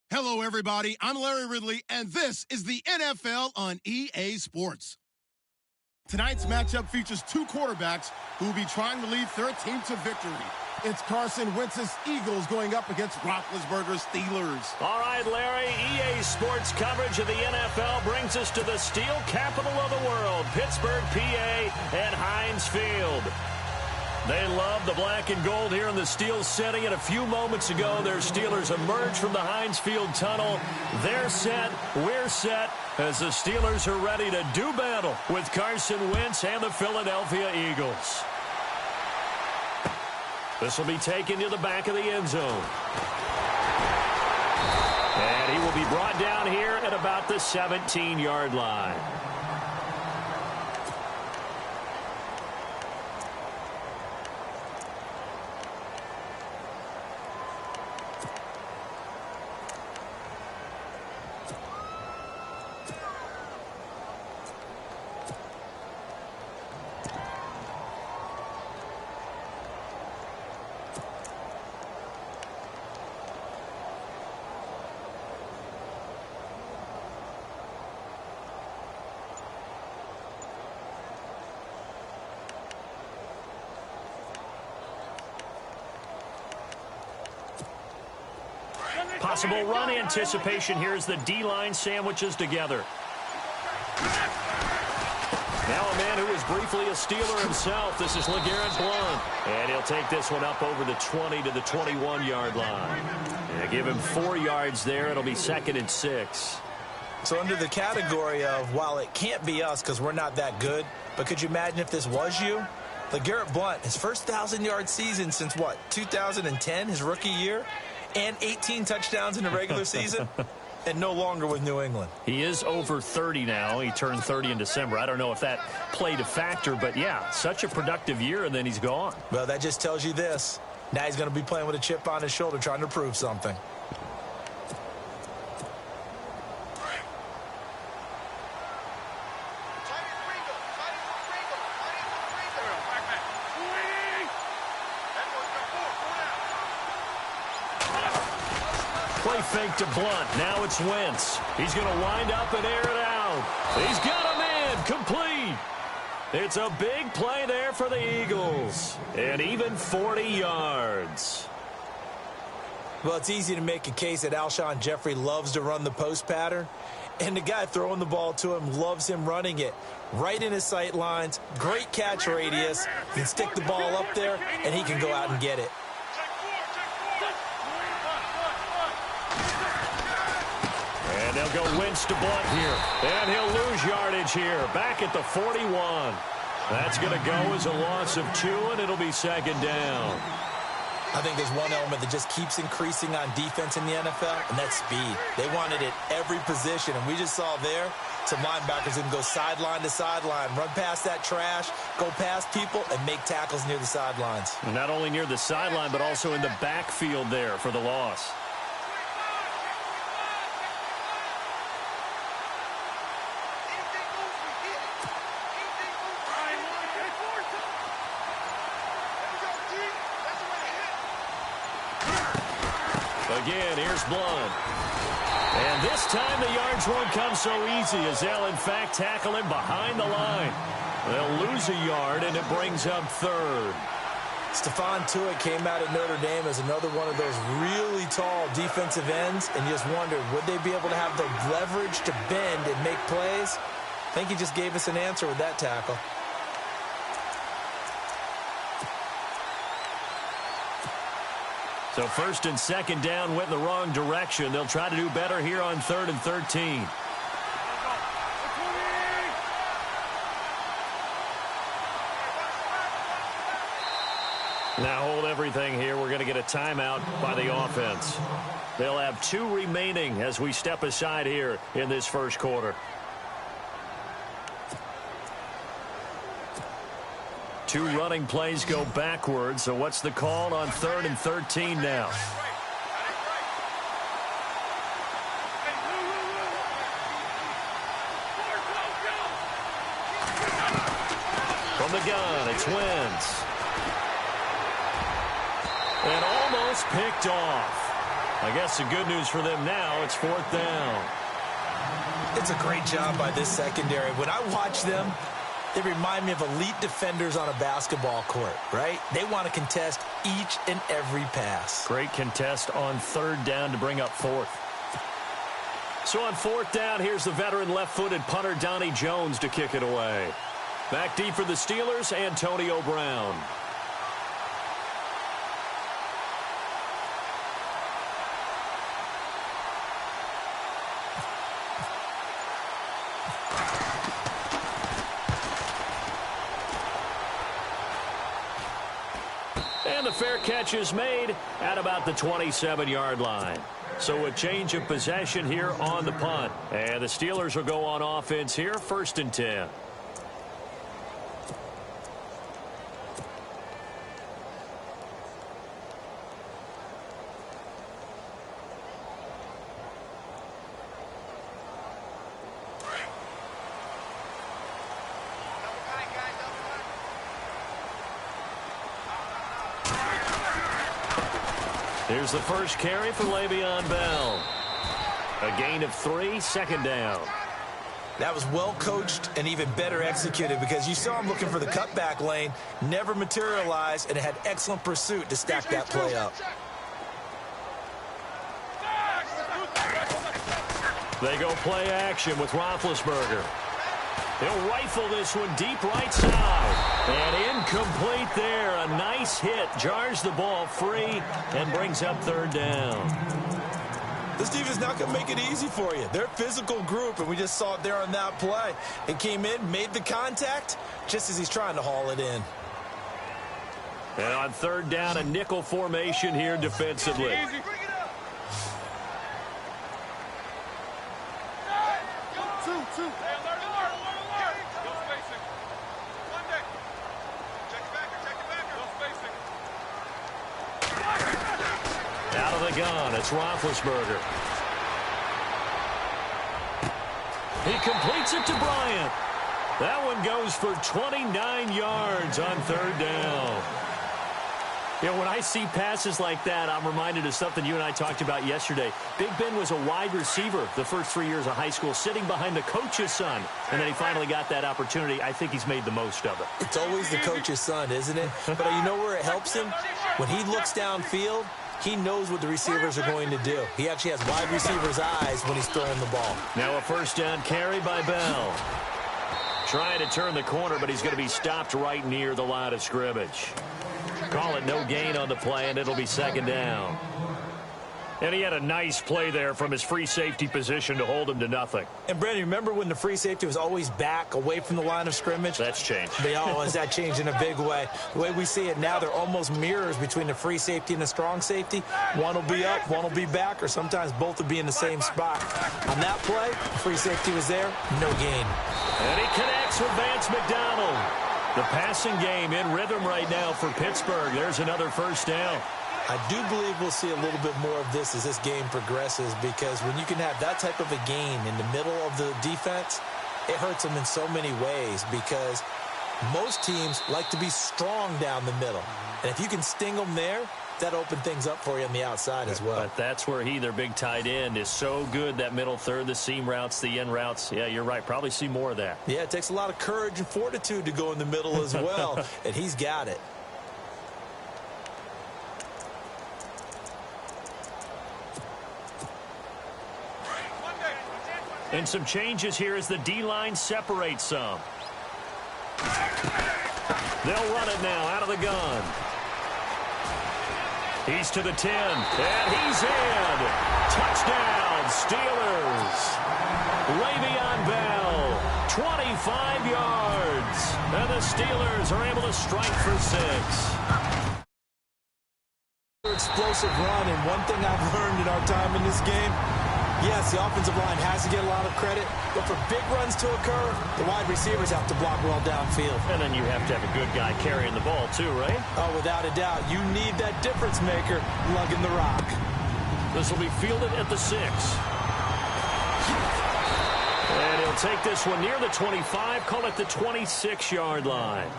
Hello, everybody. I'm Larry Ridley, and this is the NFL on EA Sports. Tonight's matchup features two quarterbacks who will be trying to lead their team to victory. It's Carson Wentz's Eagles going up against Roethlisberger's Steelers. All right, Larry, EA Sports coverage of the NFL brings us to the steel capital of the world, Pittsburgh, PA, and Heinz Field. They love the black and gold here in the steel setting, and a few moments ago, their Steelers emerged from the Heinz Field tunnel. They're set, we're set, as the Steelers are ready to do battle with Carson Wentz and the Philadelphia Eagles. This will be taken to the back of the end zone. And he will be brought down here at about the 17-yard line. Possible run anticipation here as the D-line sandwiches together. Now a man who was briefly a Steeler himself. This is LeGarrette Blount. And he'll take this one up over the 20 to the 21-yard line. And give him 4 yards there. It'll be 2nd and 6. So under the category of, while it can't be us because we're not that good, but could you imagine if this was you? LeGarrette Blount, his first 1,000-yard season since, what, 2010, his rookie year? And 18 touchdowns in the regular season, and no longer with New England. He is over 30 now. He turned 30 in December. I don't know if that played a factor, but yeah, such a productive year, and then he's gone. Well, that just tells you this. Now he's going to be playing with a chip on his shoulder trying to prove something. Play fake to Blount. Now it's Wentz. He's going to wind up and air it out. He's got a man complete. It's a big play there for the Eagles. And even 40 yards. Well, it's easy to make a case that Alshon Jeffrey loves to run the post pattern. And the guy throwing the ball to him loves him running it. Right in his sight lines. Great catch radius. He can stick the ball up there, and he can go out and get it. And they'll go Wentz to Blount here. And he'll lose yardage here. Back at the 41. That's going to go as a loss of 2, and it'll be 2nd down. I think there's one element that just keeps increasing on defense in the NFL, and that's speed. They want it at every position, and we just saw there some linebackers who can go sideline to sideline, run past that trash, go past people, and make tackles near the sidelines. Not only near the sideline, but also in the backfield there for the loss. Again, here's Blount. And this time the yards won't come so easy as they'll, in fact, tackle him behind the line. They'll lose a yard, and it brings up 3rd. Stephon Tuitt came out of Notre Dame as another one of those really tall defensive ends, and you just wondered, would they be able to have the leverage to bend and make plays? I think he just gave us an answer with that tackle. So 1st and 2nd down went in the wrong direction. They'll try to do better here on 3rd and 13. Now hold everything here. We're going to get a timeout by the offense. They'll have 2 remaining as we step aside here in this first quarter. 2 running plays go backwards. So what's the call on 3rd and 13 now? From the gun, it's Wentz. And almost picked off. I guess the good news for them now, it's 4th down. It's a great job by this secondary. When I watch them, they remind me of elite defenders on a basketball court, right? They want to contest each and every pass. Great contest on 3rd down to bring up 4th. So on 4th down, here's the veteran left-footed punter Donnie Jones to kick it away. Back deep for the Steelers, Antonio Brown. And the fair catch is made at about the 27-yard line. So a change of possession here on the punt. And the Steelers will go on offense here, 1st and 10. Here's the first carry for Le'Veon Bell. A gain of 3, 2nd down. That was well coached and even better executed because you saw him looking for the cutback lane, never materialized, and had excellent pursuit to stack that play up. They go play action with Roethlisberger. He'll rifle this one deep right side. And incomplete there. A nice hit. Jars the ball free and brings up 3rd down. This defense is not going to make it easy for you. They're a physical group, and we just saw it there on that play. It came in, made the contact, just as he's trying to haul it in. And on 3rd down, a nickel formation here defensively. Out of the gun, it's Roethlisberger. He completes it to Bryant. That one goes for 29 yards on 3rd down. You know, when I see passes like that, I'm reminded of something you and I talked about yesterday. Big Ben was a wide receiver the first 3 years of high school, sitting behind the coach's son. And then he finally got that opportunity. I think he's made the most of it. It's always the coach's son, isn't it? But you know where it helps him? When he looks downfield, he knows what the receivers are going to do. He actually has wide receivers' eyes when he's throwing the ball. Now a 1st down carry by Bell. Trying to turn the corner, but he's going to be stopped right near the line of scrimmage. Call it no gain on the play, and it'll be 2nd down. And he had a nice play there from his free safety position to hold him to nothing. And, Brandon, remember when the free safety was always back, away from the line of scrimmage? That's changed. That changed in a big way. The way we see it now, they're almost mirrors between the free safety and the strong safety. One will be up, one will be back, or sometimes both will be in the same spot. On that play, free safety was there, no gain. And he connects with Vance McDonald. The passing game in rhythm right now for Pittsburgh. There's another 1st down. I do believe we'll see a little bit more of this as this game progresses, because when you can have that type of a gain in the middle of the defense, it hurts them in so many ways, because most teams like to be strong down the middle. And if you can sting them there, that opened things up for you on the outside as well. But that's where their big tight end, is so good, that middle third, the seam routes, the in routes. Yeah, you're right. Probably see more of that. Yeah, it takes a lot of courage and fortitude to go in the middle as well, and he's got it. And some changes here as the D-line separates some. They'll run it now out of the gun. He's to the 10, and he's in. Touchdown, Steelers. Le'Veon Bell, 25 yards. And the Steelers are able to strike for 6. Explosive run, and one thing I've learned in our time in this game, yes, the offensive line has to get a lot of credit, but for big runs to occur, the wide receivers have to block well downfield. And then you have to have a good guy carrying the ball too, right? Oh, without a doubt. You need that difference maker lugging the rock. This will be fielded at the 6. And he'll take this one near the 25, call it the 26-yard line.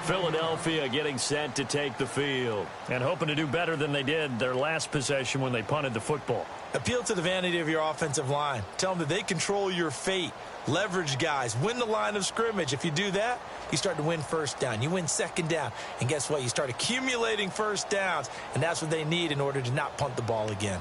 Philadelphia getting set to take the field and hoping to do better than they did their last possession when they punted the football. Appeal to the vanity of your offensive line. Tell them that they control your fate. Leverage guys. Win the line of scrimmage. If you do that, you start to win first down. You win second down. And guess what? You start accumulating first downs. And that's what they need in order to not punt the ball again.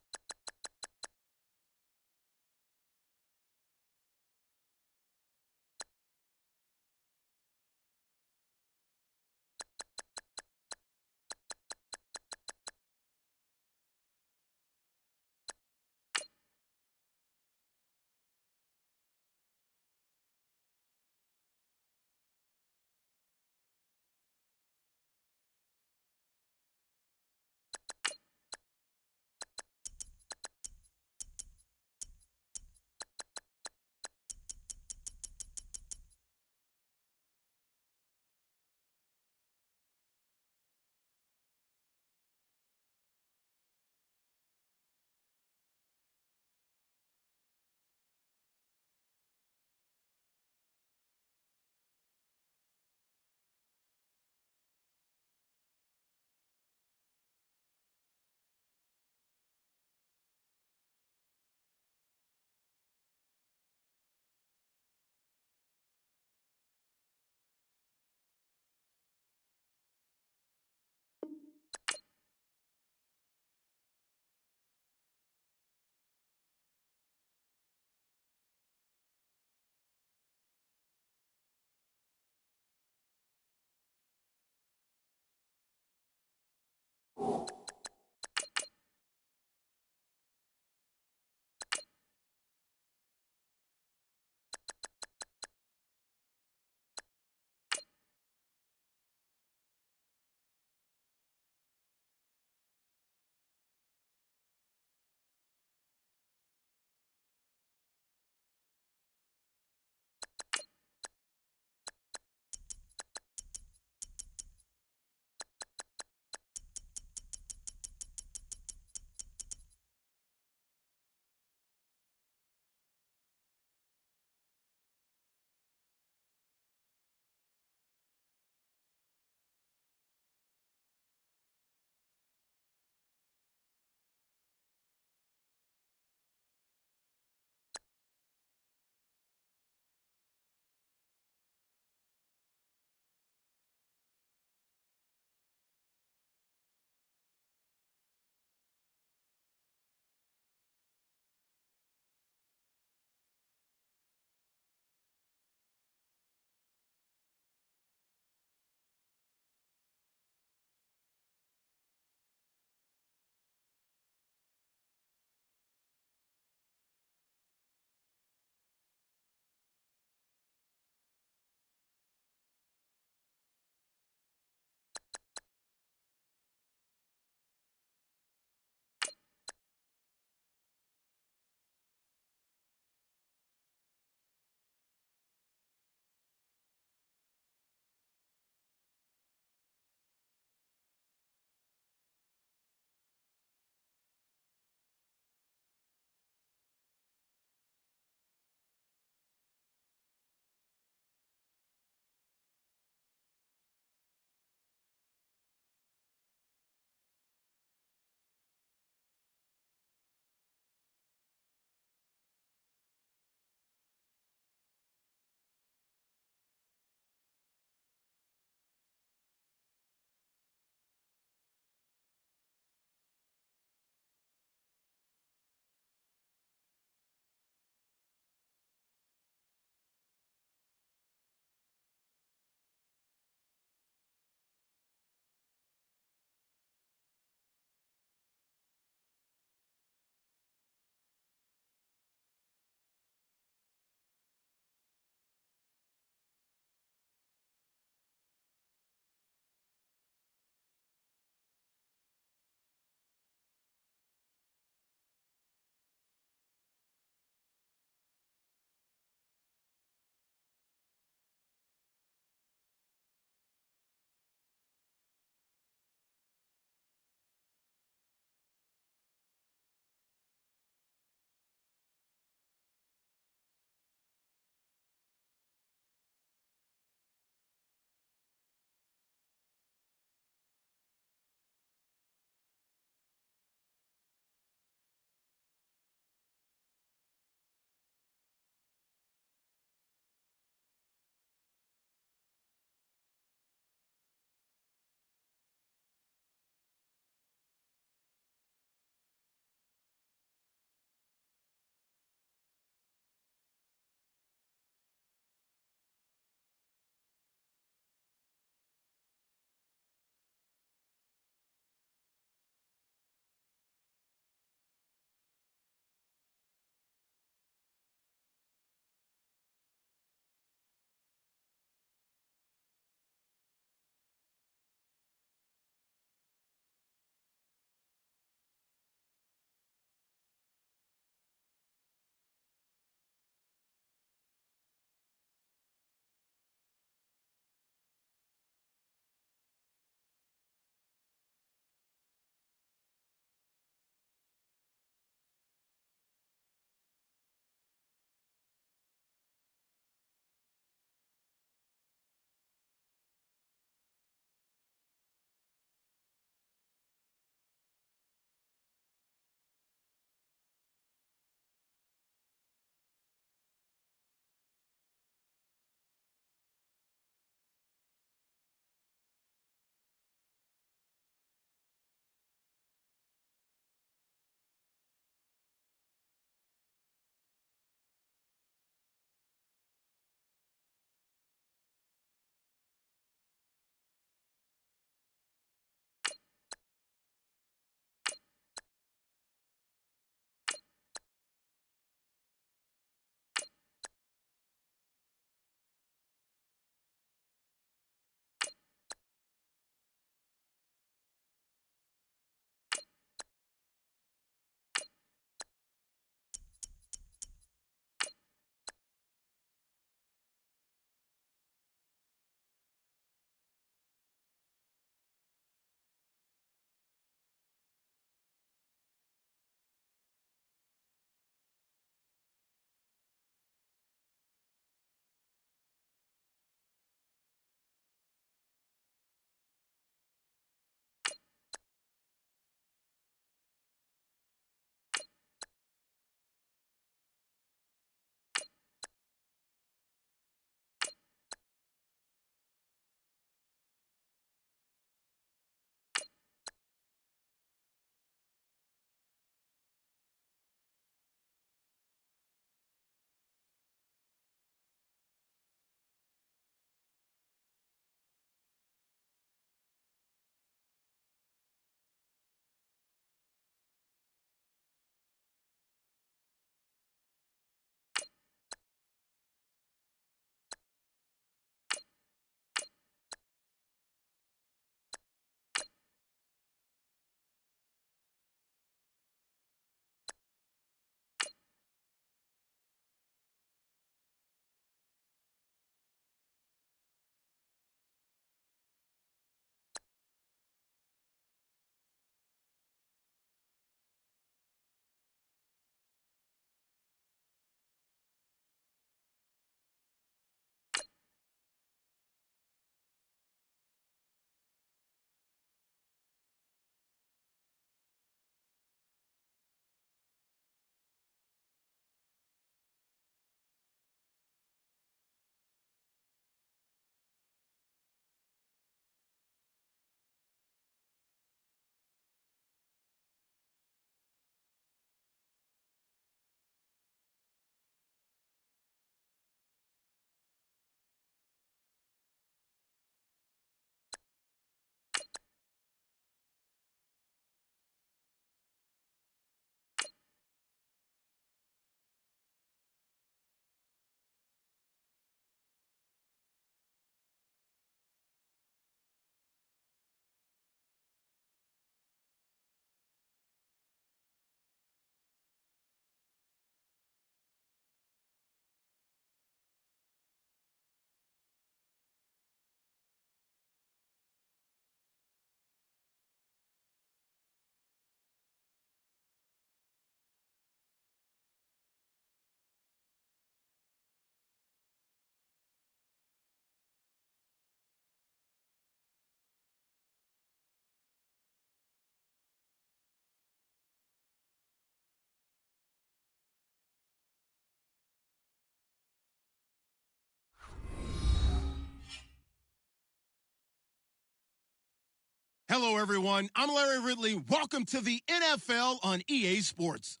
Hello, everyone. I'm Larry Ridley. Welcome to the NFL on EA Sports.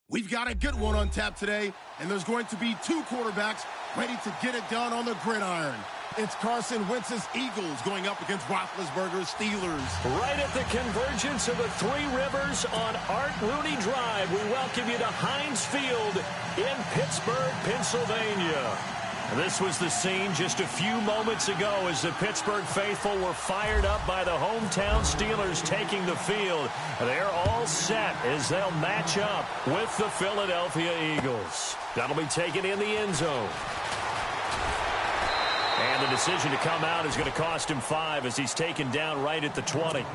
We've got a good one on tap today, and there's going to be two quarterbacks ready to get it done on the gridiron. It's Carson Wentz's Eagles going up against Roethlisberger's Steelers. Right at the convergence of the Three Rivers on Art Rooney Drive, we welcome you to Heinz Field in Pittsburgh, Pennsylvania. This was the scene just a few moments ago as the Pittsburgh faithful were fired up by the hometown Steelers taking the field. They're all set as they'll match up with the Philadelphia Eagles. That'll be taken in the end zone. And the decision to come out is going to cost him 5 as he's taken down right at the 20.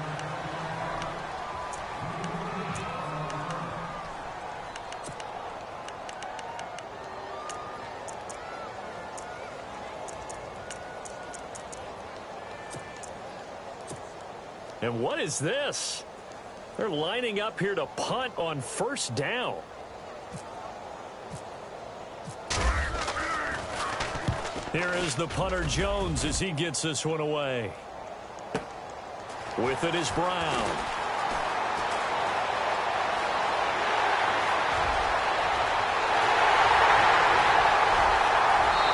And what is this? They're lining up here to punt on first down. Here is the punter Jones as he gets this one away. With it is Brown.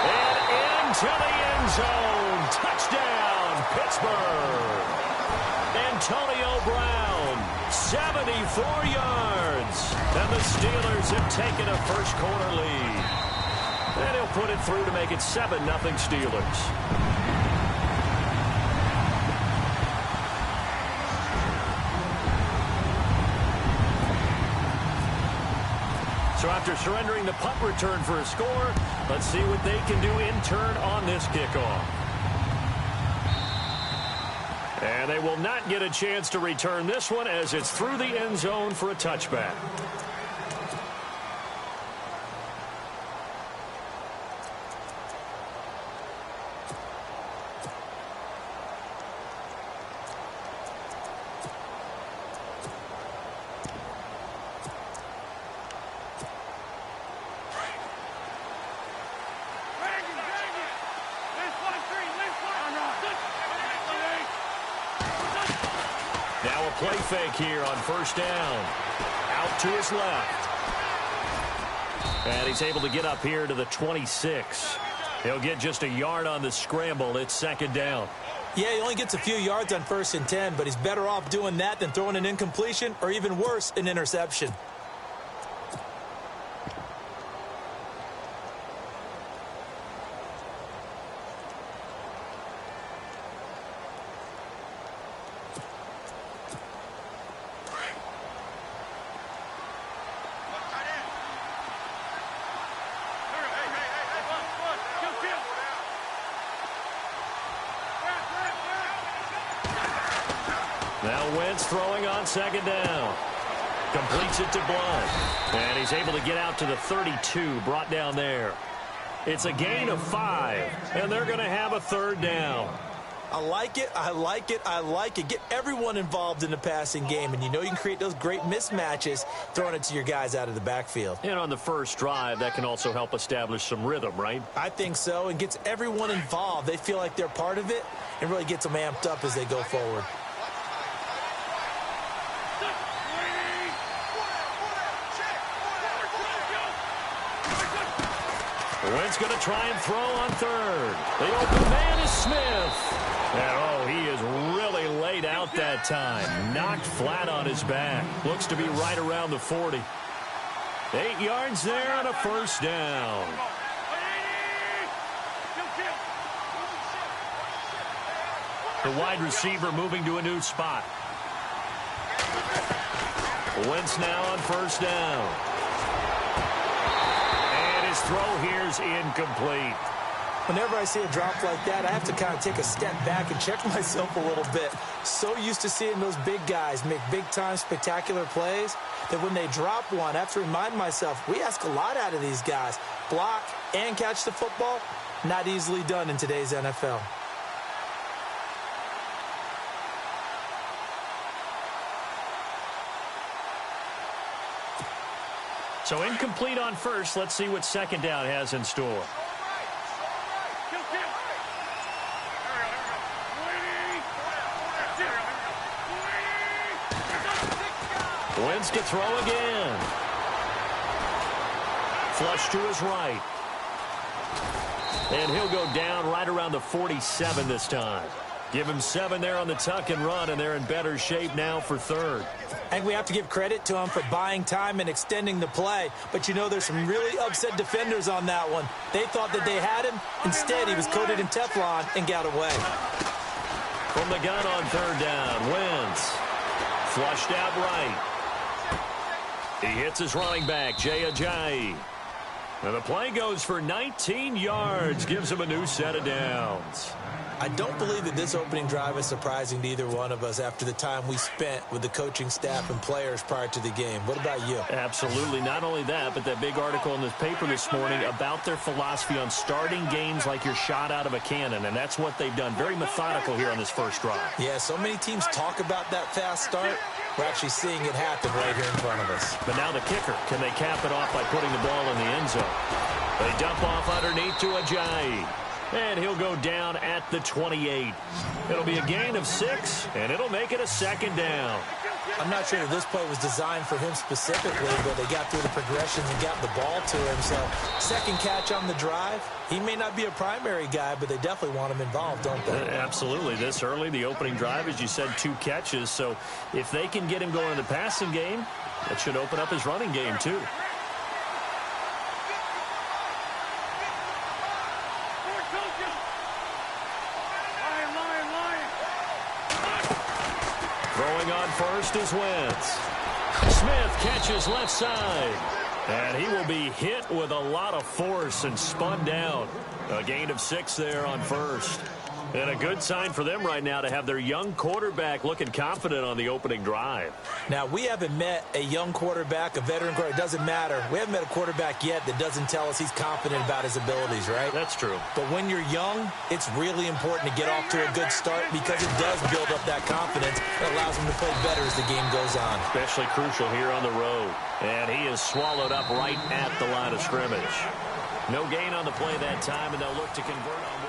And into the end zone. Touchdown, Pittsburgh. Antonio Brown, 74 yards. And the Steelers have taken a first quarter lead. And he'll put it through to make it 7-0 Steelers. So after surrendering the punt return for a score, let's see what they can do in turn on this kickoff. And they will not get a chance to return this one as it's through the end zone for a touchback. Now a play fake here on first down. Out to his left. And he's able to get up here to the 26. He'll get just a yard on the scramble. It's second down. Yeah, he only gets a few yards on 1st and 10, but he's better off doing that than throwing an incompletion or even worse, an interception. Now Wentz throwing on second down. Completes it to Blunt. And he's able to get out to the 32, brought down there. It's a gain of 5, and they're going to have a third down. I like it, I like it, I like it. Get everyone involved in the passing game, and you know you can create those great mismatches throwing it to your guys out of the backfield. And on the first drive, that can also help establish some rhythm, right? I think so, and gets everyone involved. They feel like they're part of it, and really gets them amped up as they go forward. Wentz going to try and throw on third. The open man is Smith. And, oh, he is really laid out that time. Knocked flat on his back. Looks to be right around the 40. 8 yards there on a first down. The wide receiver moving to a new spot. Wentz now on first down. Throw here's incomplete. Whenever I see a drop like that, I have to kind of take a step back and check myself a little bit. So used to seeing those big guys make big-time spectacular plays that when they drop one, I have to remind myself, we ask a lot out of these guys. Block and catch the football, not easily done in today's NFL. So incomplete on first. Let's see what second down has in store. Wentz to throw again. Flush to his right. And he'll go down right around the 47 this time. Give him 7 there on the tuck and run, and they're in better shape now for third. I think we have to give credit to him for buying time and extending the play. But, you know, there's some really upset defenders on that one. They thought that they had him. Instead, he was coated in Teflon and got away. From the gun on third down, Wentz. Flushed out right. He hits his running back, Jay Ajayi. And the play goes for 19 yards, gives him a new set of downs. I don't believe that this opening drive is surprising to either one of us after the time we spent with the coaching staff and players prior to the game. What about you? Absolutely. Not only that, but that big article in this paper this morning about their philosophy on starting games like you're shot out of a cannon, and that's what they've done. Very methodical here on this first drive. Yeah, so many teams talk about that fast start. We're actually seeing it happen right here in front of us. But now the kicker. Can they cap it off by putting the ball in the end zone? They dump off underneath to Ajayi. And he'll go down at the 28. It'll be a gain of 6, and it'll make it a second down. I'm not sure that this play was designed for him specifically, but they got through the progressions and got the ball to him. So, second catch on the drive. He may not be a primary guy, but they definitely want him involved, don't they? Absolutely. This early, the opening drive, as you said, 2 catches. So, if they can get him going in the passing game, that should open up his running game, too. Throwing on first is Wentz. Smith catches left side. And he will be hit with a lot of force and spun down. A gain of 6 there on first. And a good sign for them right now to have their young quarterback looking confident on the opening drive. Now, we haven't met a young quarterback, a veteran quarterback. It doesn't matter. We haven't met a quarterback yet that doesn't tell us he's confident about his abilities, right? That's true. But when you're young, it's really important to get off to a good start because it does build up that confidence. It allows him to play better as the game goes on. Especially crucial here on the road. And he is swallowed up right at the line of scrimmage. No gain on the play that time, and they'll look to convert on.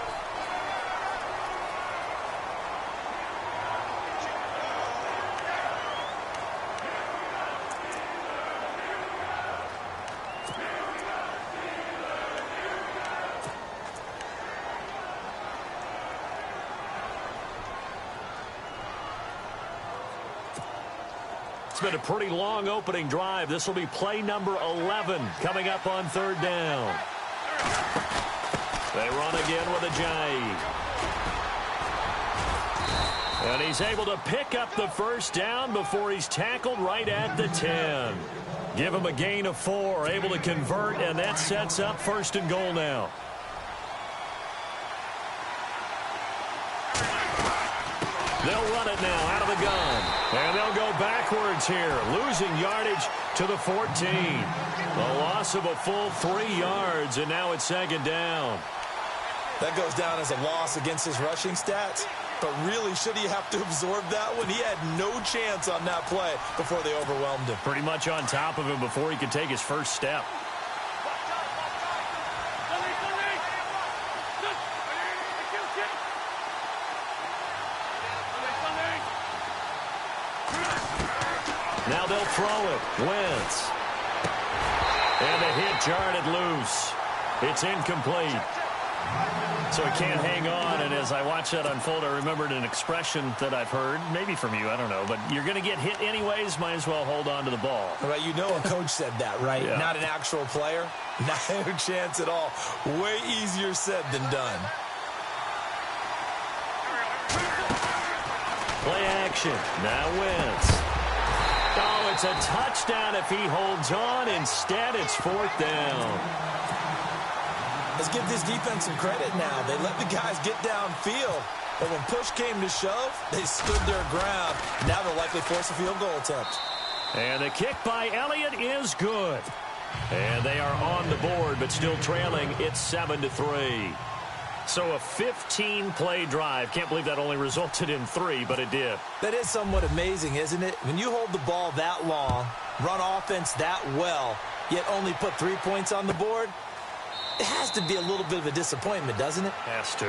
It's been a pretty long opening drive. This will be play number 11 coming up on third down. They run again with Ajayi. And he's able to pick up the first down before he's tackled right at the 10. Give him a gain of 4, able to convert, and that sets up first and goal now. They'll run it now out of the gun. And they'll go backwards here, losing yardage to the 14. A loss of a full 3 yards, and now it's second down. That goes down as a loss against his rushing stats. But really, should he have to absorb that one? He had no chance on that play before they overwhelmed him. Pretty much on top of him before he could take his first step. Now they'll throw it. Wentz. And the hit jarred it loose. It's incomplete. So he can't hang on, and as I watch that unfold, I remembered an expression that I've heard, maybe from you, I don't know, but you're going to get hit anyways, might as well hold on to the ball. Right, you know a coach said that, right? Yeah. Not an actual player. No chance at all. Way easier said than done. Play action. Now Wentz. Oh, it's a touchdown if he holds on. Instead, it's fourth down. Let's give this defense some credit now. They let the guys get downfield. But when push came to shove, they stood their ground. Now they'll likely force a field goal attempt. And the kick by Elliott is good. And they are on the board, but still trailing. It's 7-3. So a 15-play drive. Can't believe that only resulted in 3, but it did. That is somewhat amazing, isn't it? When you hold the ball that long, run offense that well, yet only put 3 points on the board, it has to be a little bit of a disappointment, doesn't it? Has to.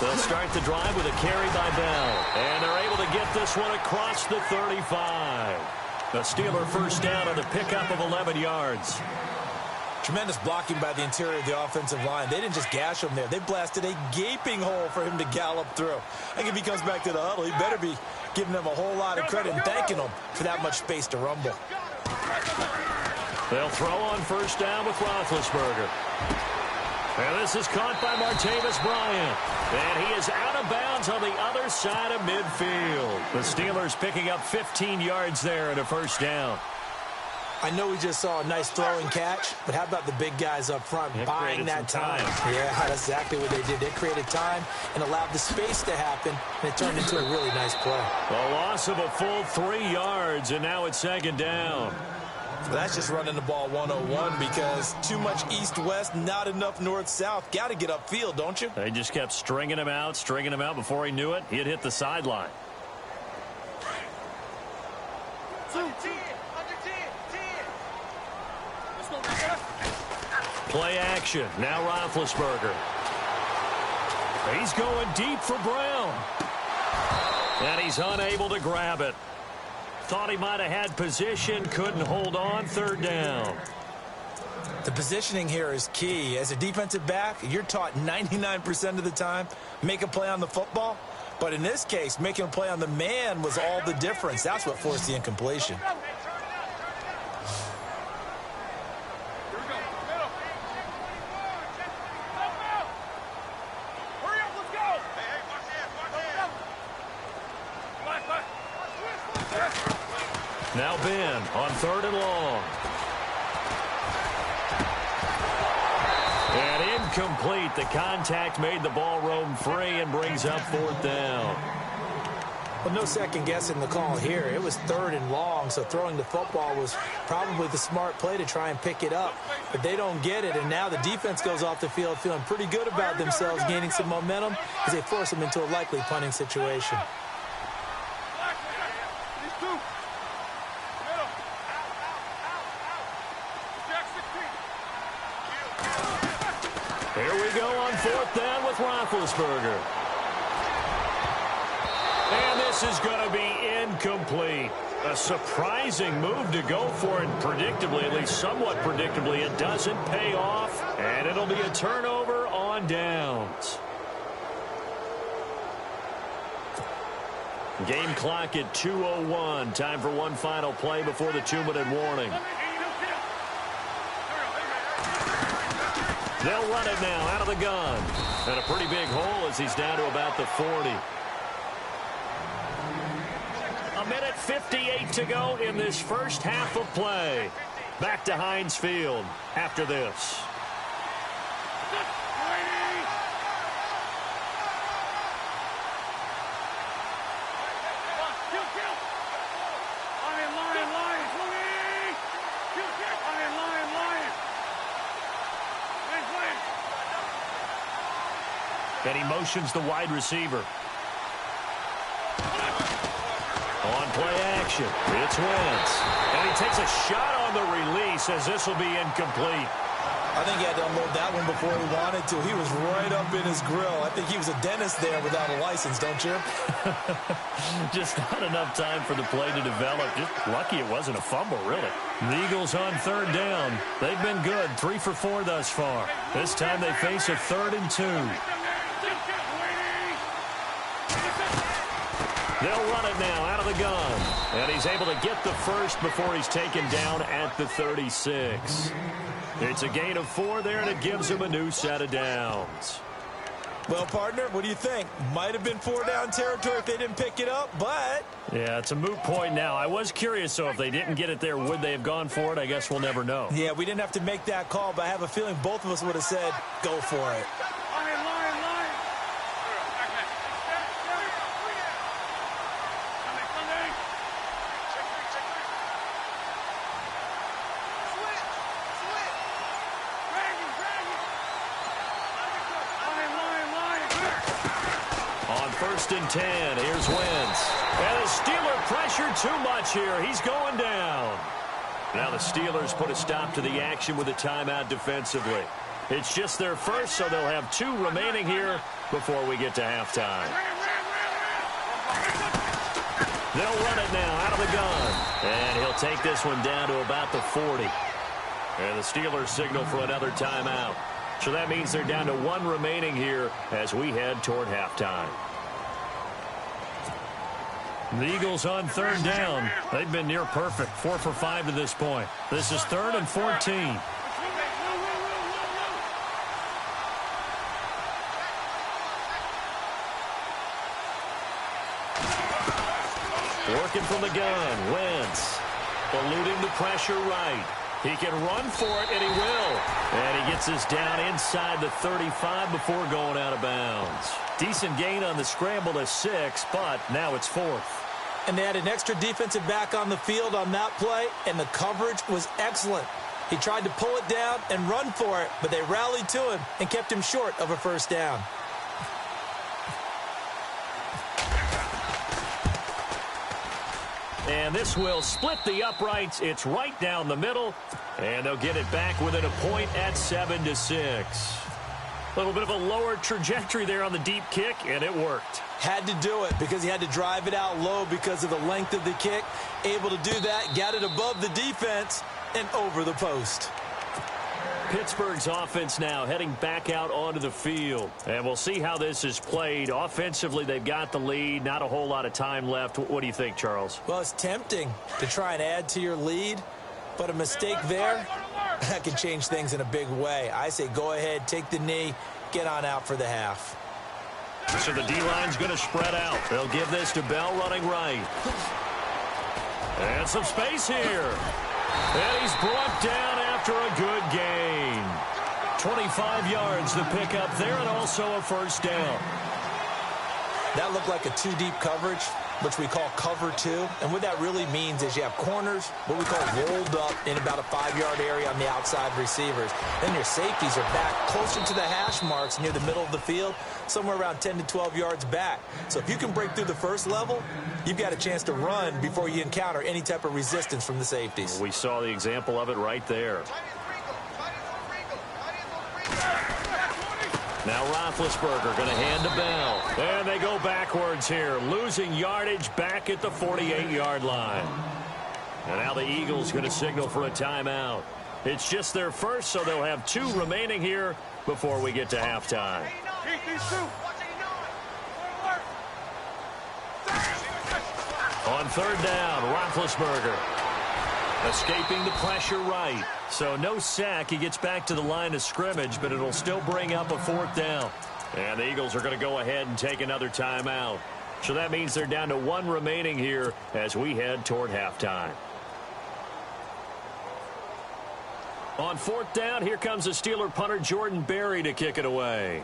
They'll start the drive with a carry by Bell. And they're able to get this one across the 35. The Steeler first down on the pickup of 11 yards. Tremendous blocking by the interior of the offensive line. They didn't just gash him there. They blasted a gaping hole for him to gallop through. I think if he comes back to the huddle, he better be giving them a whole lot of credit and thanking them for that much space to rumble. They'll throw on first down with Roethlisberger. And this is caught by Martavis Bryant. And he is out of bounds on the other side of midfield. The Steelers picking up 15 yards there and a first down. I know we just saw a nice throwing catch, but how about the big guys up front buying that time? Yeah, that's exactly what they did. They created time and allowed the space to happen, and it turned into a really nice play. A loss of a full 3 yards, and now it's second down. Well, that's just running the ball 101 because too much east-west, not enough north-south. Got to get upfield, don't you? They just kept stringing him out. Before he knew it, he had hit the sideline. Play action. Now Roethlisberger. He's going deep for Brown. And he's unable to grab it. Thought he might have had position, couldn't hold on. Third down. The positioning here is key. As a defensive back, you're taught 99% of the time, make a play on the football. But in this case, making a play on the man was all the difference. That's what forced the incompletion. Now Ben on third and long. And incomplete. The contact made the ball roam free and brings up fourth down. Well, no second guessing the call here. It was third and long, so throwing the football was probably the smart play to try and pick it up. But they don't get it, and now the defense goes off the field feeling pretty good about themselves, gaining some momentum as they force them into a likely punting situation. Here we go on fourth down with Roethlisberger. And this is going to be incomplete. A surprising move to go for it predictably, at least somewhat predictably. It doesn't pay off, and it'll be a turnover on downs. Game clock at 2:01. Time for one final play before the 2-minute warning. They'll run it now out of the gun. And a pretty big hole as he's down to about the 40. A minute 58 to go in this first half of play. Back to Heinz Field after this. And he motions the wide receiver. On play action, it's Wentz. And he takes a shot on the release as this will be incomplete. I think he had to unload that one before he wanted to. He was right up in his grill. I think he was a dentist there without a license, don't you? Just not enough time for the play to develop. Just lucky it wasn't a fumble, really. The Eagles on third down. They've been good, 3 for 4 thus far. This time they face a 3rd and 2. They'll run it now out of the gun. And he's able to get the first before he's taken down at the 36. It's a gain of 4 there, and it gives him a new set of downs. Well, partner, what do you think? Might have been 4-down territory if they didn't pick it up, but... Yeah, it's a moot point now. I was curious, so if they didn't get it there, would they have gone for it? I guess we'll never know. Yeah, we didn't have to make that call, but I have a feeling both of us would have said, go for it. First and 10. Here's Wentz. And the Steeler pressure too much here. He's going down. Now the Steelers put a stop to the action with a timeout defensively. It's just their first, so they'll have 2 remaining here before we get to halftime. They'll run it now out of the gun. And he'll take this one down to about the 40. And the Steelers signal for another timeout. So that means they're down to 1 remaining here as we head toward halftime. The Eagles on 3rd down. They've been near perfect, 4 for 5 to this point. This is 3rd and 14. Working from the gun, Wentz. Eluding the pressure right. He can run for it, and he will. And he gets this down inside the 35 before going out of bounds. Decent gain on the scramble to 6, but now it's 4th. And they had an extra defensive back on the field on that play, and the coverage was excellent. He tried to pull it down and run for it, but they rallied to him and kept him short of a first down. And this will split the uprights. It's right down the middle. And they'll get it back within a point at 7-6. A little bit of a lower trajectory there on the deep kick, and it worked. Had to do it because he had to drive it out low because of the length of the kick. Able to do that, got it above the defense and over the post. Pittsburgh's offense now heading back out onto the field. And we'll see how this is played. Offensively, they've got the lead. Not a whole lot of time left. What do you think, Charles? Well, it's tempting to try and add to your lead, but a mistake there, that can change things in a big way. I say go ahead, take the knee, get on out for the half. So the D-line's going to spread out. They'll give this to Bell running right. And some space here. And he's brought down after a good gain. 25 yards to pick up there, and also a first down. That looked like a 2-deep coverage, which we call cover 2. And what that really means is you have corners, what we call rolled up in about a 5-yard area on the outside receivers. Then your safeties are back closer to the hash marks near the middle of the field, somewhere around 10 to 12 yards back. So if you can break through the first level, you've got a chance to run before you encounter any type of resistance from the safeties. We saw the example of it right there. Now Roethlisberger going to hand to Bell. And they go backwards here, losing yardage back at the 48-yard line. And now the Eagles going to signal for a timeout. It's just their first, so they'll have 2 remaining here before we get to halftime. On 3rd down, Roethlisberger. Escaping the pressure right. So no sack. He gets back to the line of scrimmage, but it'll still bring up a 4th down. And the Eagles are going to go ahead and take another timeout. So that means they're down to 1 remaining here as we head toward halftime. On 4th down, here comes the Steeler punter Jordan Berry to kick it away.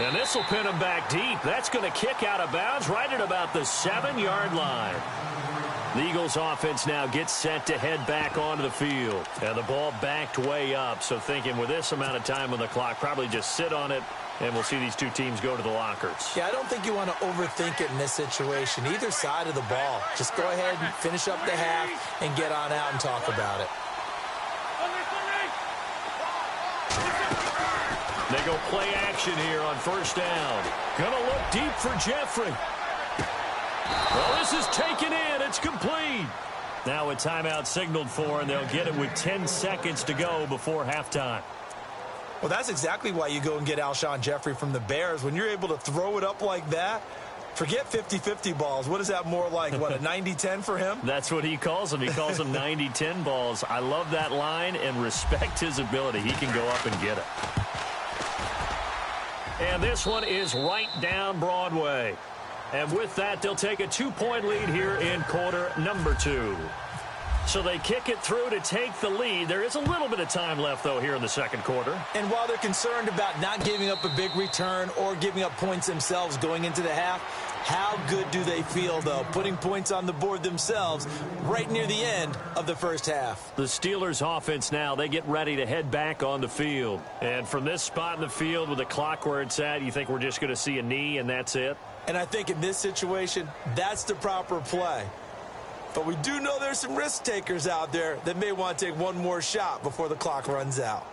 And this will pin him back deep. That's going to kick out of bounds right at about the 7-yard line. The Eagles offense now gets set to head back onto the field. And the ball backed way up. So thinking with this amount of time on the clock, probably just sit on it, and we'll see these 2 teams go to the lockers. Yeah, I don't think you want to overthink it in this situation. Either side of the ball. Just go ahead and finish up the half and get on out and talk about it. They go play action here on 1st down. Gonna look deep for Jeffrey. Well, this is taken in. It's complete. Now a timeout signaled for, and they'll get it with 10 seconds to go before halftime. Well, that's exactly why you go and get Alshon Jeffrey from the Bears. When you're able to throw it up like that, forget 50-50 balls. What is that more like, what, a 90-10 for him? That's what he calls them. He calls them 90-10 balls. I love that line and respect his ability. He can go up and get it. And this one is right down Broadway. And with that, they'll take a 2-point lead here in quarter number 2. So they kick it through to take the lead. There is a little bit of time left, though, here in the second quarter. And while they're concerned about not giving up a big return or giving up points themselves going into the half, How good do they feel, though, putting points on the board themselves right near the end of the first half? The Steelers offense now, they get ready to head back on the field. And from this spot in the field with the clock where it's at, you think we're just going to see a knee and that's it? And I think in this situation, that's the proper play. But we do know there's some risk takers out there that may want to take one more shot before the clock runs out.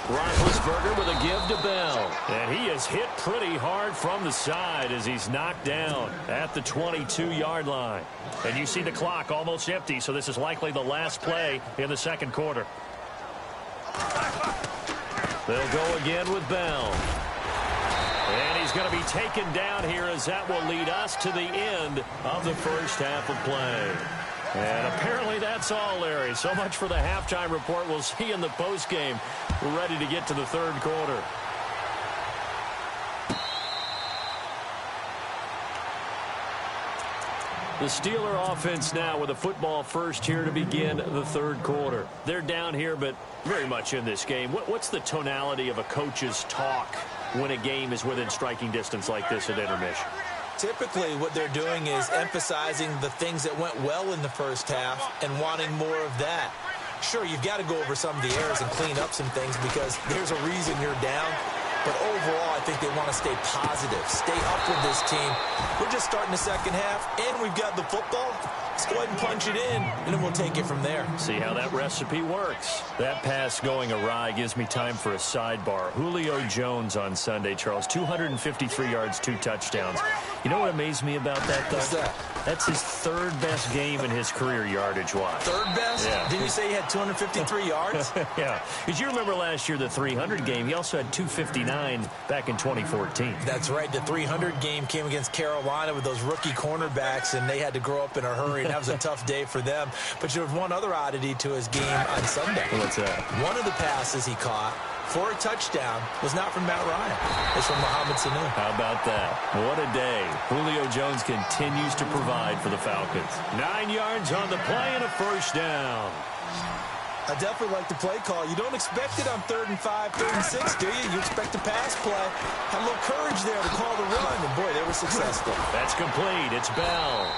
Roethlisberger with a give to Bell. And he is hit pretty hard from the side as he's knocked down at the 22-yard line. And you see the clock almost empty, so this is likely the last play in the second quarter. They'll go again with Bell. And he's going to be taken down here as that will lead us to the end of the first half of play. And apparently that's all, Larry. So much for the halftime report. We'll see in the postgame. We're ready to get to the third quarter. The Steeler offense now with a football first here to begin the third quarter. They're down here, but very much in this game. What's the tonality of a coach's talk when a game is within striking distance like this at intermission? Typically, what they're doing is emphasizing the things that went well in the first half and wanting more of that. Sure, you've got to go over some of the errors and clean up some things because there's a reason you're down. But overall, I think they want to stay positive, stay up with this team. We're just starting the second half, and we've got the football. Let's go ahead and punch it in, and then we'll take it from there. See how that recipe works. That pass going awry gives me time for a sidebar. Julio Jones on Sunday, Charles. 253 yards, 2 touchdowns. You know what amazed me about that, though? What's that? That's his third best game in his career yardage-wise. Third best? Yeah. Didn't you say he had 253 yards? Yeah. Because you remember last year, the 300 game. He also had 259 back in 2014. That's right. The 300 game came against Carolina with those rookie cornerbacks, and they had to grow up in a hurry, and that was a tough day for them. But there was one other oddity to his game on Sunday. What's that? One of the passes he caught for a touchdown was not from Matt Ryan. It's from Mohamed Sanu. How about that? What a day. Julio Jones continues to provide for the Falcons. 9 yards on the play and a first down. I definitely like the play call. You don't expect it on 3rd and 5, 3rd and 6, do you? You expect a pass play. Had a little courage there to call the run, and boy, they were successful. That's complete. It's Bell.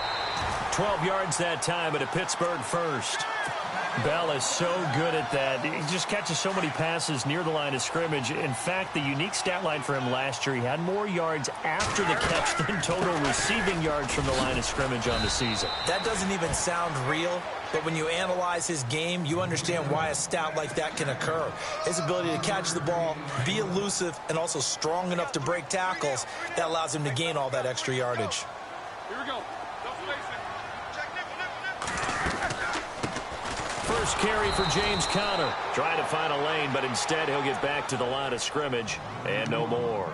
12 yards that time at a Pittsburgh first. Bell is so good at that. He just catches so many passes near the line of scrimmage. In fact, the unique stat line for him last year, he had more yards after the catch than total receiving yards from the line of scrimmage on the season. That doesn't even sound real, but when you analyze his game, you understand why a stat like that can occur. His ability to catch the ball, be elusive, and also strong enough to break tackles, that allows him to gain all that extra yardage. Here we go. First carry for James Conner. Trying to find a lane, but instead he'll get back to the line of scrimmage and no more.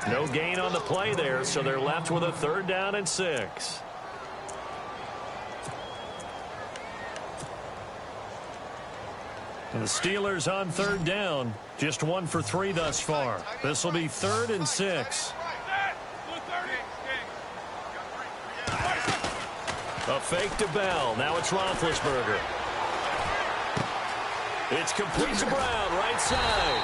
No gain on the play there, so they're left with a 3rd down and 6. And the Steelers on 3rd down. Just 1 for 3 thus far. This will be 3rd and 6. A fake to Bell. Now it's Roethlisberger. It's complete to Brown, right side.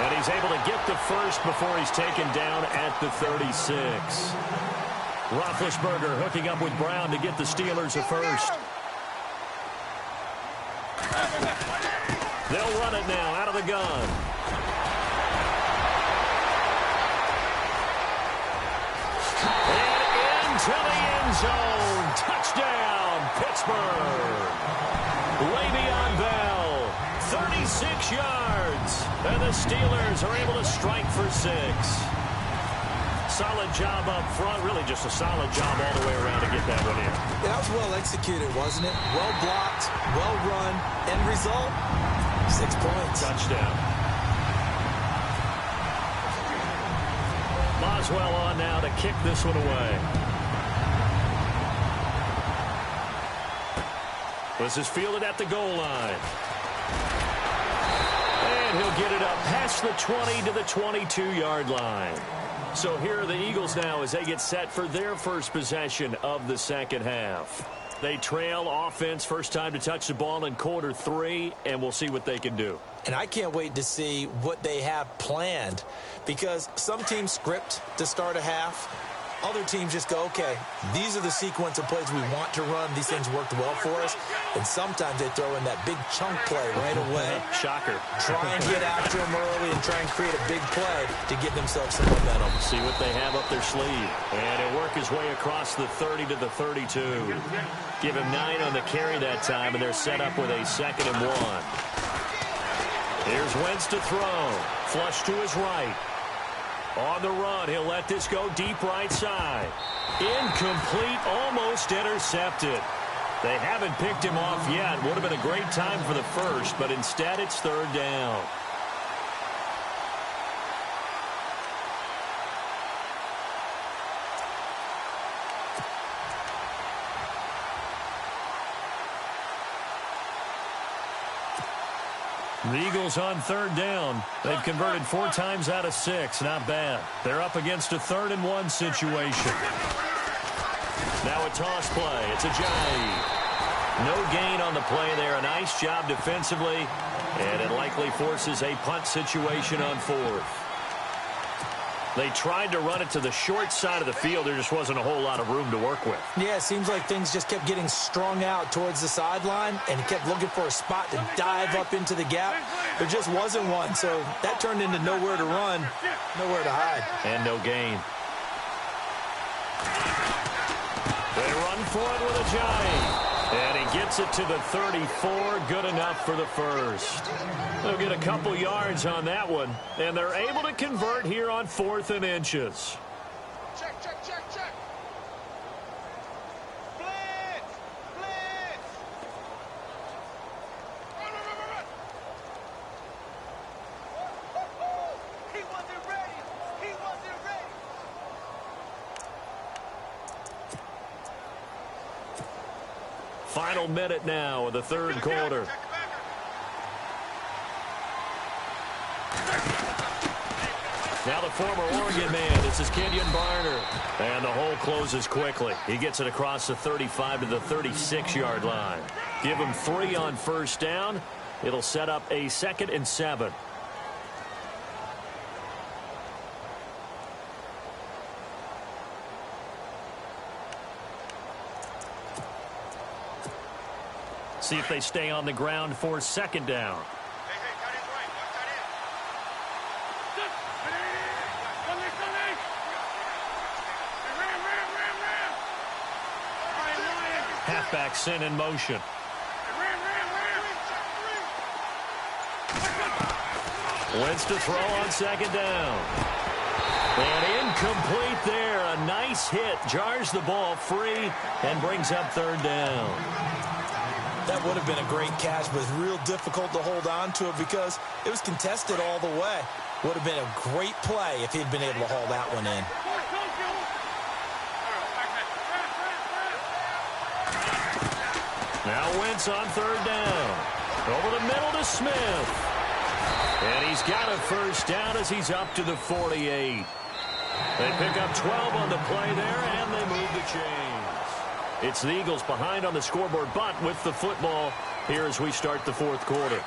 And he's able to get the first before he's taken down at the 36. Roethlisberger hooking up with Brown to get the Steelers a first. They'll run it now out of the gun. And into the end zone. Touchdown, Pittsburgh. Le'Veon Bell, 36 yards. And the Steelers are able to strike for 6. Solid job up front. Really just a solid job all the way around to get that one in. Yeah, that was well executed, wasn't it? Well blocked, well run. End result, 6 points. Touchdown. Boswell on now to kick this one away. This is fielded at the goal line. And he'll get it up past the 20 to the 22-yard line. So here are the Eagles now as they get set for their first possession of the second half. They trail offense first time to touch the ball in quarter 3, and we'll see what they can do. And I can't wait to see what they have planned, because some teams script to start a half. Other teams just go, okay, these are the sequence of plays we want to run. These things worked well for us. And sometimes they throw in that big chunk play right away. Shocker. Try and get after them early and try and create a big play to give themselves some momentum. See what they have up their sleeve. And he'll work his way across the 30 to the 32. Give him 9 on the carry that time, and they're set up with a 2nd and 1. Here's Wentz to throw. Flush to his right. On the run, he'll let this go deep right side. Incomplete, almost intercepted. They haven't picked him off yet. Would have been a great time for the first, but instead it's 3rd down. The Eagles on 3rd down. They've converted 4 times out of 6. Not bad. They're up against a 3rd and 1 situation. Now a toss play. It's a Giant. No gain on the play there. A nice job defensively. And it likely forces a punt situation on 4th. They tried to run it to the short side of the field. There just wasn't a whole lot of room to work with. Yeah, it seems like things just kept getting strung out towards the sideline, and he kept looking for a spot to dive up into the gap. There just wasn't one, so that turned into nowhere to run, nowhere to hide. And no gain. They run for it with a Giant. And he gets it to the 34. Good enough for the first. They'll get a couple yards on that one. And they're able to convert here on 4th and inches. Check. Blitz! Run! He wasn't ready! Final minute now of the 3rd quarter. Now the former Oregon man, this is Kenyon Barner. And the hole closes quickly. He gets it across the 35 to the 36-yard line. Give him 3 on 1st down. It'll set up a 2nd and 7. See if they stay on the ground for 2nd down. Halfback sent in motion. Wentz to throw on 2nd down. And incomplete there. A nice hit. Jars the ball free and brings up 3rd down. That would have been a great catch, but it's real difficult to hold on to it because it was contested all the way. Would have been a great play if he'd been able to haul that one in. Now Wentz on 3rd down. Over the middle to Smith. And he's got a 1st down as he's up to the 48. They pick up 12 on the play there, and they move the chains. It's the Eagles behind on the scoreboard, but with the football here as we start the 4th quarter.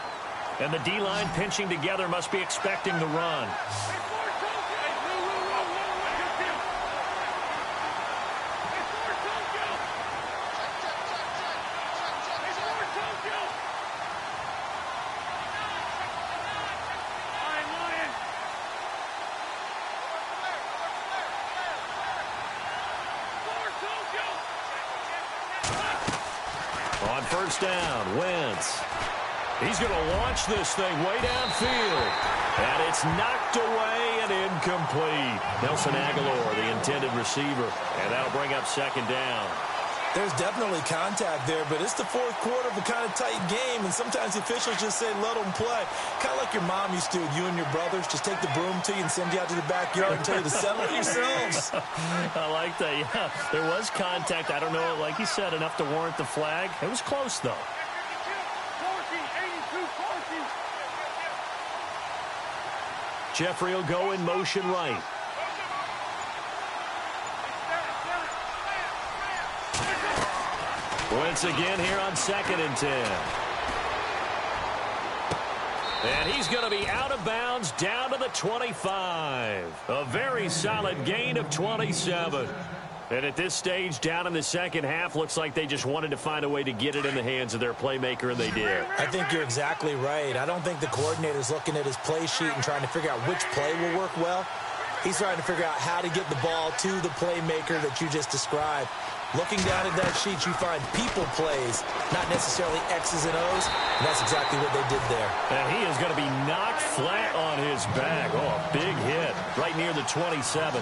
And the D-line pinching together must be expecting the run. On 1st down, Wentz. He's going to launch this thing way downfield. And it's knocked away and incomplete. Nelson Aguilar, the intended receiver. And that'll bring up 2nd down. There's definitely contact there, but it's the 4th quarter of a kind of tight game, and sometimes the officials just say, let them play. Kind of like your mom used to with you and your brothers. Just take the broom to you and send you out to the backyard and tell you to settle it yourselves. I like that, yeah. There was contact. I don't know, like you said, enough to warrant the flag. It was close, though. Jeffrey will go in motion right. Once again here on 2nd and 10. And he's going to be out of bounds down to the 25. A very solid gain of 27. And at this stage, down in the second half, looks like they just wanted to find a way to get it in the hands of their playmaker, and they did. I think you're exactly right. I don't think the coordinator's looking at his play sheet and trying to figure out which play will work well. He's trying to figure out how to get the ball to the playmaker that you just described. Looking down at that sheet, you find people plays, not necessarily X's and O's, and that's exactly what they did there. And he is going to be knocked flat on his back. Oh, a big hit right near the 27.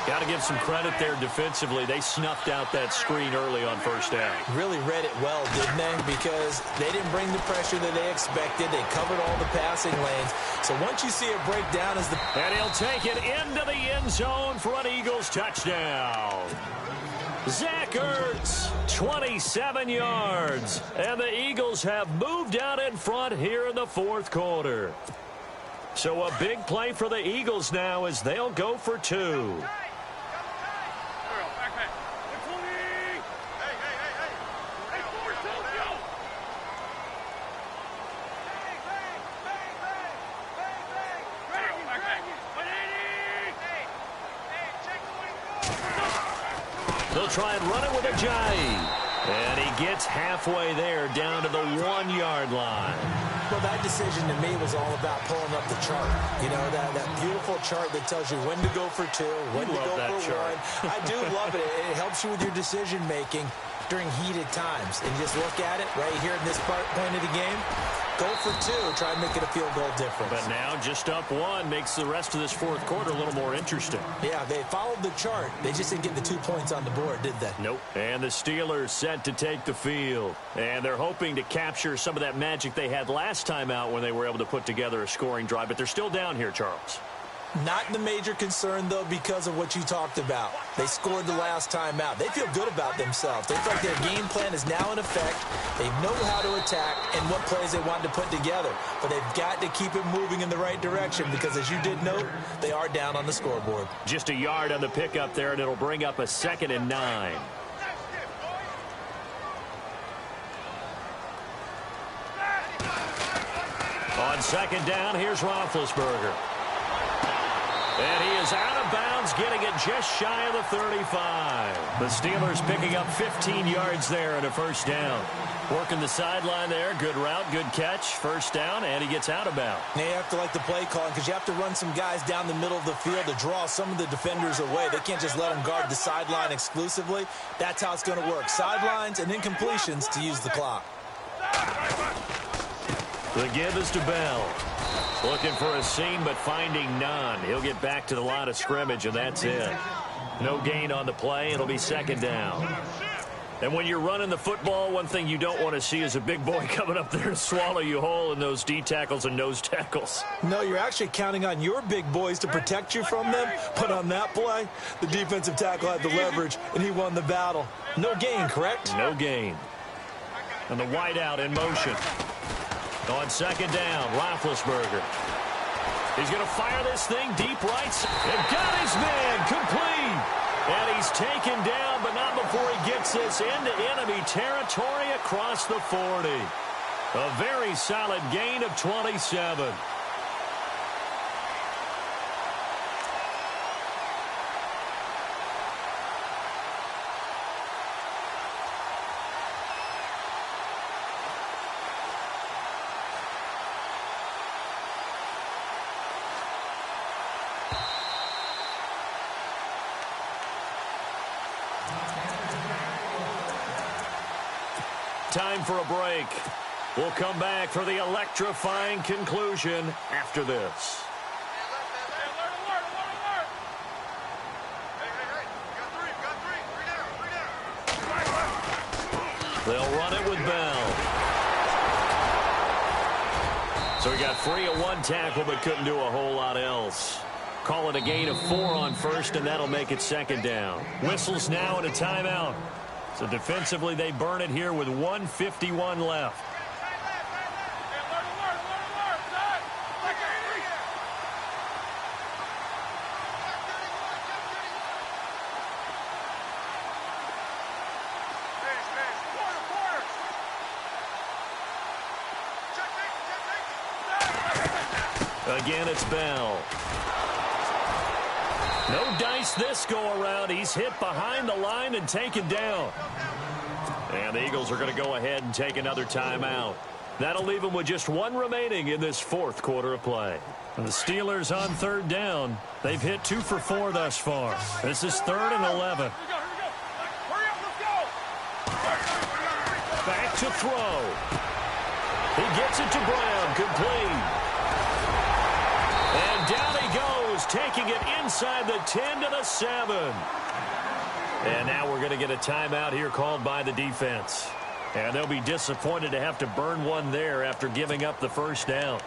Got to give some credit there defensively. They snuffed out that screen early on first down. Really read it well, didn't they? Because they didn't bring the pressure that they expected. They covered all the passing lanes. So once you see it break down as the... And he'll take it into the end zone for an Eagles touchdown. Zach Ertz, 27 yards. And the Eagles have moved out in front here in the fourth quarter. So a big play for the Eagles now as they'll go for 2. They'll try and run it with a Ajayi. And he gets halfway there down to the 1-yard line. Well, that decision to me was all about pulling up the chart. You know, that beautiful chart that tells you when to go for 2, when to go for 1. I do love it. It helps you with your decision-making during heated times. And just look at it right here in this point of the game. Go for 2. Try and make it a field goal difference. But now just up 1 makes the rest of this fourth quarter a little more interesting. Yeah, they followed the chart. They just didn't get the 2 points on the board, did they? Nope. And the Steelers set to take the field. And they're hoping to capture some of that magic they had last time out when they were able to put together a scoring drive. But they're still down here, Charles. Not the major concern, though, because of what you talked about. They scored the last time out. They feel good about themselves. They feel like their game plan is now in effect. They know how to attack and what plays they want to put together. But they've got to keep it moving in the right direction because, as you did note, they are down on the scoreboard. Just a yard on the pickup there, and it'll bring up a 2nd and 9. On 2nd down, here's Roethlisberger. And he is out of bounds, getting it just shy of the 35. The Steelers picking up 15 yards there and a first down. Working the sideline there. Good route, good catch. First down, and he gets out of bounds. Now you have to like the play calling because you have to run some guys down the middle of the field to draw some of the defenders away. They can't just let them guard the sideline exclusively. That's how it's going to work. Sidelines and incompletions to use the clock. The give is to Bell. Looking for a seam, but finding none. He'll get back to the line of scrimmage, and that's it. No gain on the play. It'll be 2nd down. And when you're running the football, one thing you don't want to see is a big boy coming up there to swallow you whole in those D tackles and nose tackles. No, you're actually counting on your big boys to protect you from them. But on that play, the defensive tackle had the leverage, and he won the battle. No gain, correct? No gain. And the wideout in motion. On 2nd down, Roethlisberger. He's going to fire this thing deep right. And got his man complete. And he's taken down, but not before he gets this into enemy territory across the 40. A very solid gain of 27. Time for a break. We'll come back for the electrifying conclusion after this. They'll run it with Bell. So he got free of 1 tackle but couldn't do a whole lot else. Call it a gain of 4 on first, and that'll make it 2nd down. Whistles now and a timeout. So defensively, they burn it here with 1:51 left. Again, it's Bell. No dice this go-around. He's hit behind the line and taken down. And the Eagles are going to go ahead and take another timeout. That'll leave them with just one remaining in this fourth quarter of play. The Steelers on third down. They've hit 2 for 4 thus far. This is 3rd and 11. Back to throw. He gets it to Brown. Complete. And down he goes, taking it inside the 10 to the 7. And now we're going to get a timeout here called by the defense. And they'll be disappointed to have to burn one there after giving up the first down.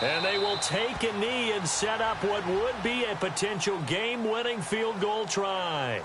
And they will take a knee and set up what would be a potential game-winning field goal try.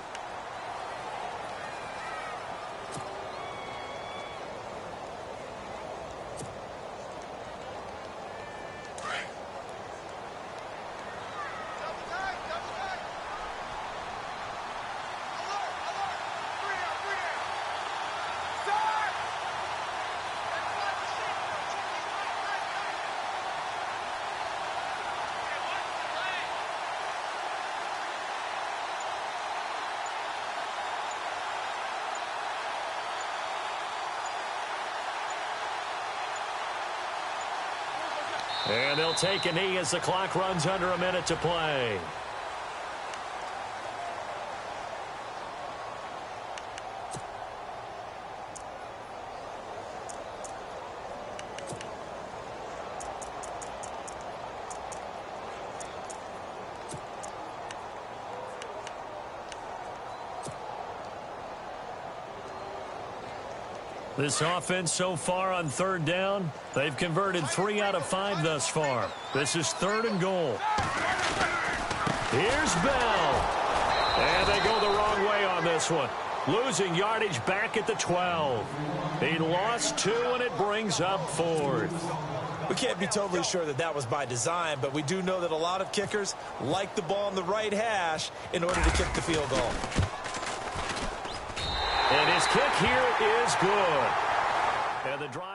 And they'll take a knee as the clock runs under a minute to play. This offense so far on third down, they've converted 3 out of 5 thus far. This is 3rd and goal. Here's Bell. And they go the wrong way on this one. Losing yardage back at the 12. He lost 2, and it brings up 4th. We can't be totally sure that that was by design, but we do know that a lot of kickers like the ball on the right hash in order to kick the field goal. And his kick here is good. And the drive